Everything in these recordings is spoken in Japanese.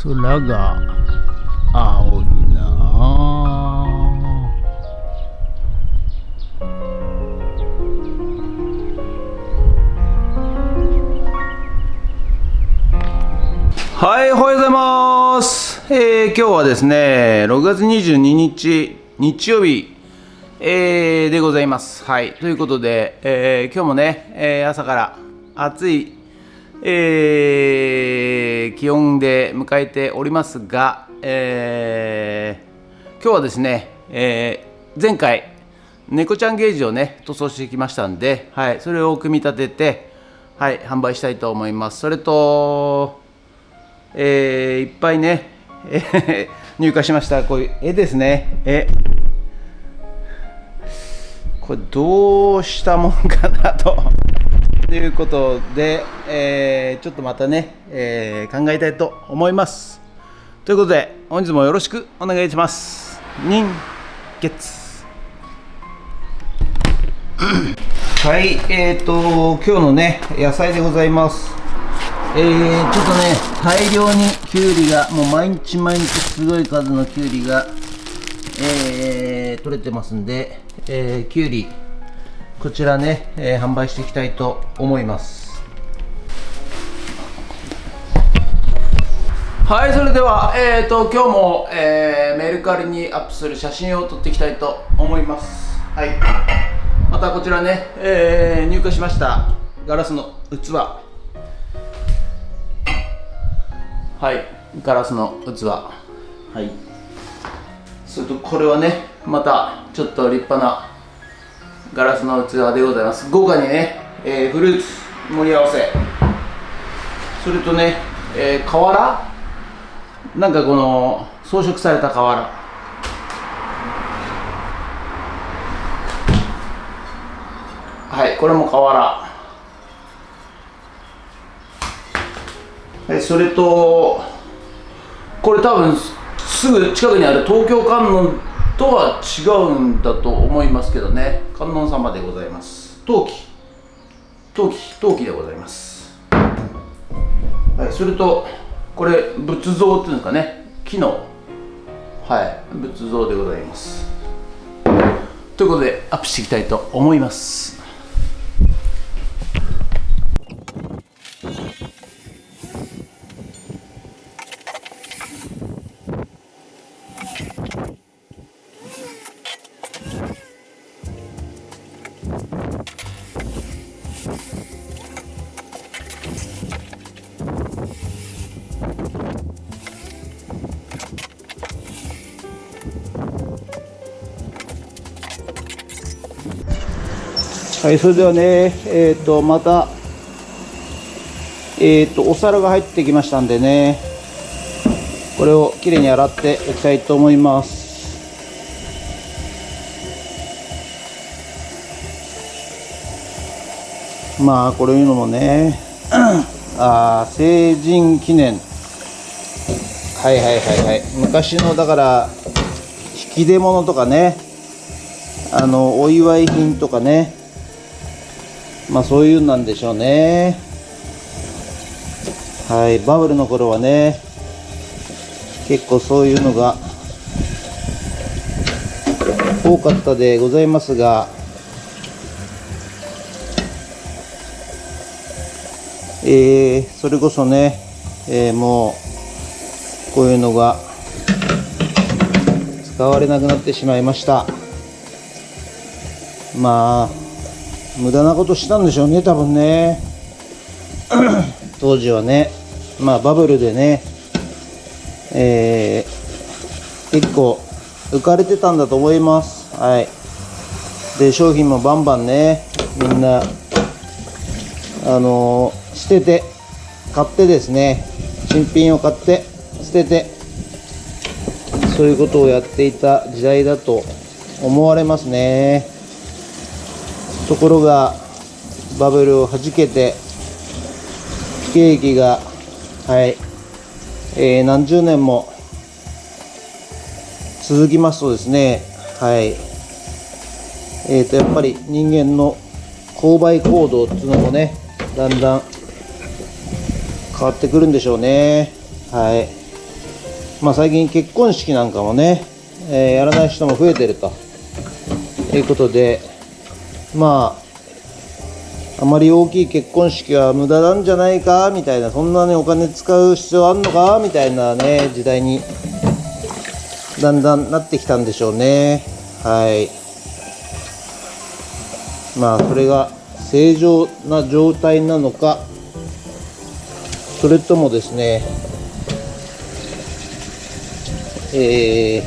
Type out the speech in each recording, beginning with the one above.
空が青いなあ。はい、おはようございます。今日はですね、6月22日日曜日、でございます。はい、ということで、今日もね、朝から暑い、気温で迎えておりますが、今日はですね、前回猫ちゃんゲージをね塗装してきましたんで、はい、それを組み立てて、はい、販売したいと思います。それと、いっぱいね、入荷しました。こういう絵ですね。これどうしたもんかなということで、ちょっとまたね、考えたいと思います。ということで本日もよろしくお願いします。人月はい、今日のね野菜でございます。ちょっとね大量にきゅうりがもう毎日すごい数のきゅうりが、取れてますんで、きゅうりこちらね、販売していきたいと思います。はい、それでは、今日も、メルカリにアップする写真を撮っていきたいと思います。はい、またこちらね、入荷しましたガラスの器、はい、ガラスの器、はい、それとこれはねまたちょっと立派なガラスの器でございます。豪華にね、フルーツ盛り合わせ、それとね、瓦、なんかこの装飾された瓦、はい、これも瓦、はい、それとこれ多分すぐ近くにある東京観音とは違うんだと思いますけどね、観音様でございます。陶器でございます。はい、それとこれ仏像っていうんですかね、木の、はい、仏像でございます。ということでアップしていきたいと思います。はい、それではね、また、お皿が入ってきましたんでね、これをきれいに洗っていきたいと思います。まあこれいうのもね成人記念、はい、昔のだから引き出物とかね、お祝い品とかね、まあそういうなんでしょうね。はい、バブルの頃はね結構そういうのが多かったでございますが、それこそね、もうこういうのが使われなくなってしまいました。まあ無駄なことしたんでしょうね、多分ね当時はね、まあバブルでね、結構浮かれてたんだと思います。はい、で商品もバンバンねみんな捨てて買ってですね、新品を買って捨てて、そういうことをやっていた時代だと思われますね。ところがバブルをはじけて不景気が、はい、何十年も続きますとですね、はい、やっぱり人間の購買行動っていうのもねだんだん変わってくるんでしょうね。はい、最近結婚式なんかもね、やらない人も増えてるということで、あまり大きい結婚式は無駄なんじゃないかみたいな、そんなねお金使う必要あんのかみたいなね時代にだんだんなってきたんでしょうね。はい。それが正常な状態なのか、それともですね、異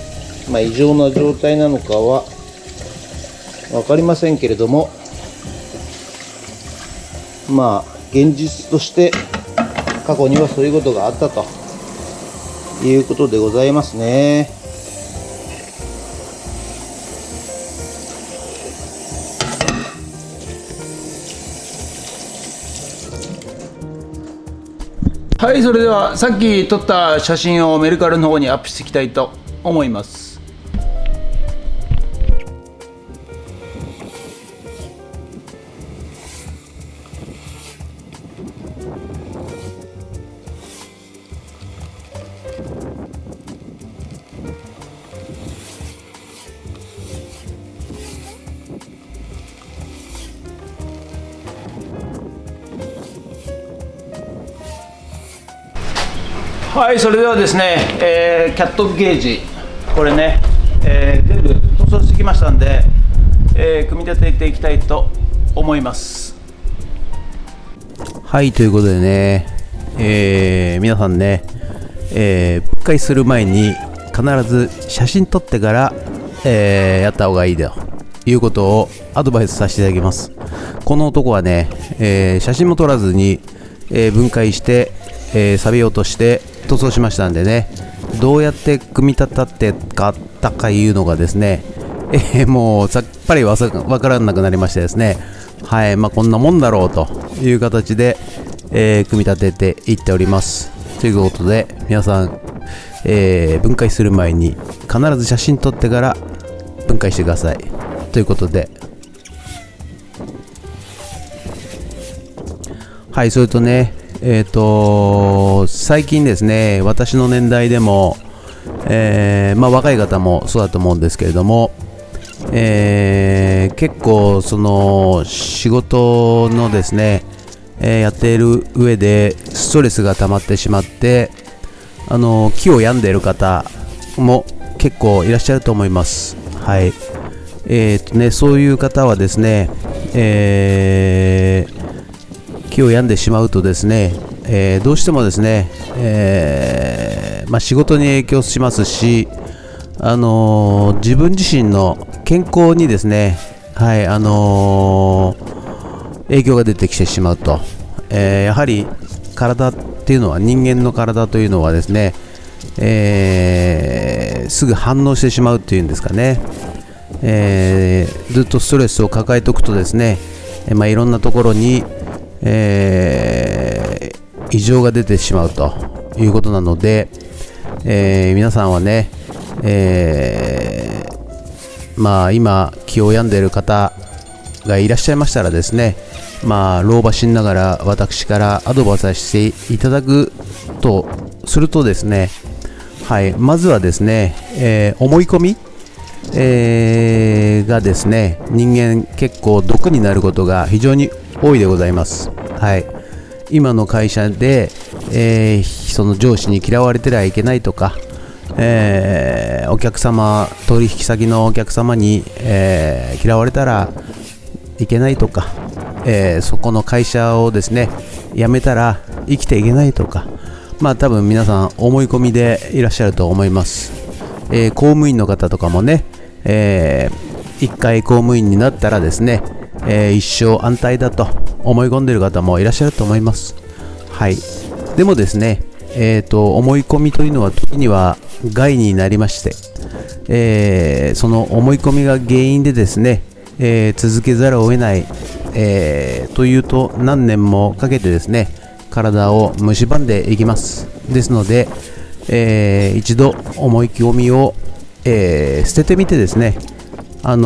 常な状態なのかは分かりませんけれども、現実として過去にはそういうことがあったということでございますね。はい、それではさっき撮った写真をメルカリの方にアップしていきたいと思います。はい、それではですね、キャットゲージ、これね、全部塗装してきましたんで、組み立てていきたいと思います。はい、ということでね、皆さんね、分解する前に必ず写真撮ってから、やった方がいいということをアドバイスさせていただきます。この男はね、写真も撮らずに、分解して、錆び落として塗装しましたんでね、どうやって組み立てたかいうのがですね、もうさっぱりわからなくなりましてですね、はい、こんなもんだろうという形で、組み立てていっております。ということで皆さん、分解する前に必ず写真撮ってから分解してくださいということで、はい、それとね、最近ですね、私の年代でも、若い方もそうだと思うんですけれども、結構その仕事のですね、やっている上でストレスが溜まってしまって、気を病んでいる方も結構いらっしゃると思います。はい。そういう方はですね、気を病んでしまうとですね、どうしてもですね、仕事に影響しますし、自分自身の健康にですね、はい、影響が出てきてしまうと、やはり体っていうのは、人間の体というのはですね、すぐ反応してしまうっていうんですかね、ずっとストレスを抱えておくとですね、いろんなところに異常が出てしまうということなので、皆さんはね、今気を病んでいる方がいらっしゃいましたらですね、老婆心ながら私からアドバイスしていただくとするとですね、はい、まずはですね、思い込み、がですね、人間結構毒になることが非常に多いでございます。はい、今の会社で、その上司に嫌われてはいけないとか、お客様、取引先のお客様に、嫌われたらいけないとか、そこの会社をですね辞めたら生きていけないとか、多分皆さん思い込みでいらっしゃると思います。公務員の方とかもね、一回公務員になったらですね、一生安泰だと思い込んでいる方もいらっしゃると思います。はい。でもですね、思い込みというのは時には害になりまして、その思い込みが原因でですね、続けざるを得ない、というと何年もかけてですね、体を蝕んでいきます。ですので、一度思い込みを、捨ててみてですね、こ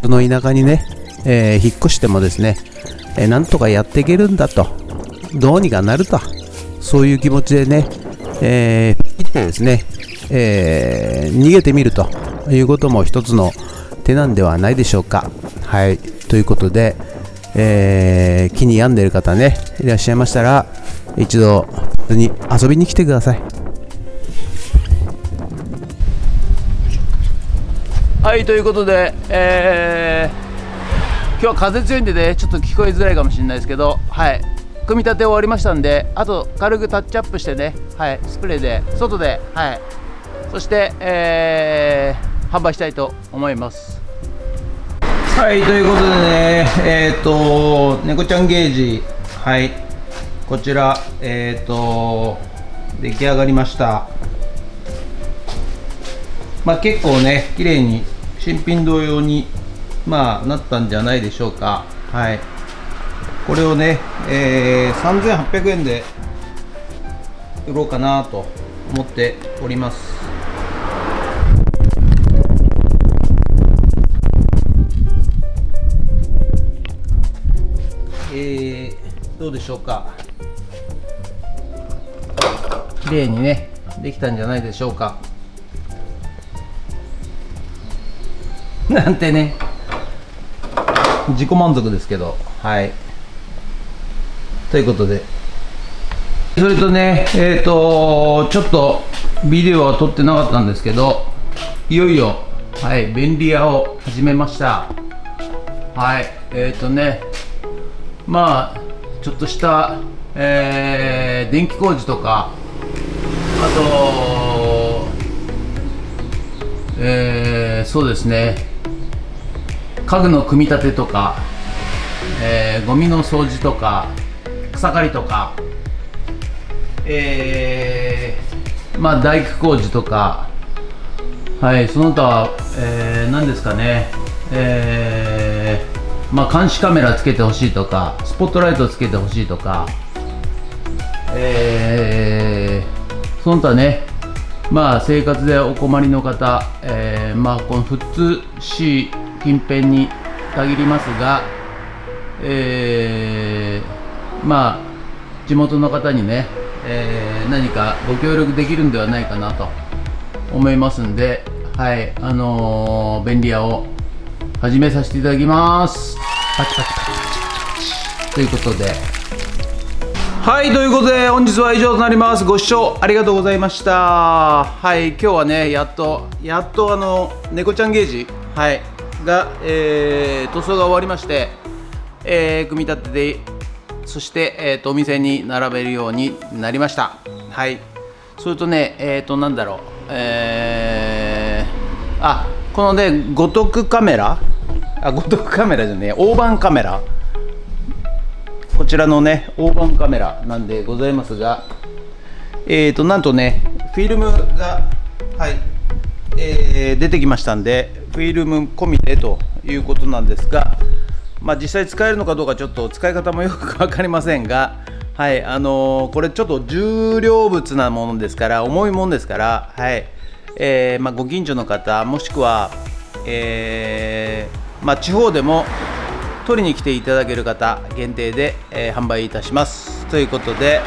の田舎にね、引っ越してもですね、なんとかやっていけるんだと、どうにかなると、そういう気持ちでね、切ってですね、逃げてみるということも一つの手なんではないでしょうか。はい、ということで、気に病んでいる方ね、いらっしゃいましたら一度普通に遊びに来てください。はい、ということで、今日は風強いんでね、ちょっと聞こえづらいかもしれないですけど、はい、組み立て終わりましたんで、あと軽くタッチアップしてね、はい、スプレーで外で、はい、そして、販売したいと思います。はい、ということでね、猫ちゃんゲージ、はい、こちら、出来上がりました。まあ結構ね、綺麗に新品同様に、まあ、なったんじゃないでしょうか。はい、これをね、3800円で売ろうかなと思っております。どうでしょうか。綺麗にね、できたんじゃないでしょうか。なんてね、自己満足ですけど、はい。ということで、それとね、ちょっとビデオは撮ってなかったんですけど、いよいよ、はい、便利屋を始めました。はい、まあ、ちょっとした、電気工事とか、あと、そうですね、家具の組み立てとか、ゴミの掃除とか、草刈りとか、まあ大工工事とか、はい、その他、何ですかね、まあ監視カメラつけてほしいとか、スポットライトつけてほしいとか、その他ね、まあ生活でお困りの方、まあこの富津市近辺に限りますが、まあ地元の方にね、何かご協力できるんではないかなと思いますんで、はい、便利屋を始めさせていただきます。パチパチパチパチパチということで、はい、ということで本日は以上となります。ご視聴ありがとうございました。はい、今日はね、やっと猫ちゃんゲージ、はい、が、塗装が終わりまして、組み立てて、そして、お店に並べるようになりました。はい、それとね、なんだろう、このね、五徳カメラじゃねえ、大判カメラ、こちらのね、大判カメラなんでございますが、なんとね、フィルムが、はい、出てきましたんで、フィルム込みでということなんですが、まあ、実際使えるのかどうかちょっと使い方もよく分かりませんが、はい、これちょっと重量物なものですから、重いものですから、はい、まあ、ご近所の方もしくは、まあ、地方でも取りに来ていただける方限定で、販売いたしますということで、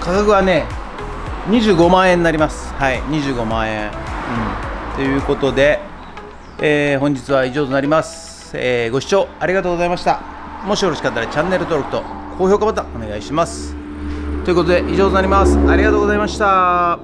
価格はね25万円になります。はい、25万円、ということで、本日は以上となります。ご視聴ありがとうございました。もしよろしかったらチャンネル登録と高評価ボタンお願いします。ということで以上となります。ありがとうございました。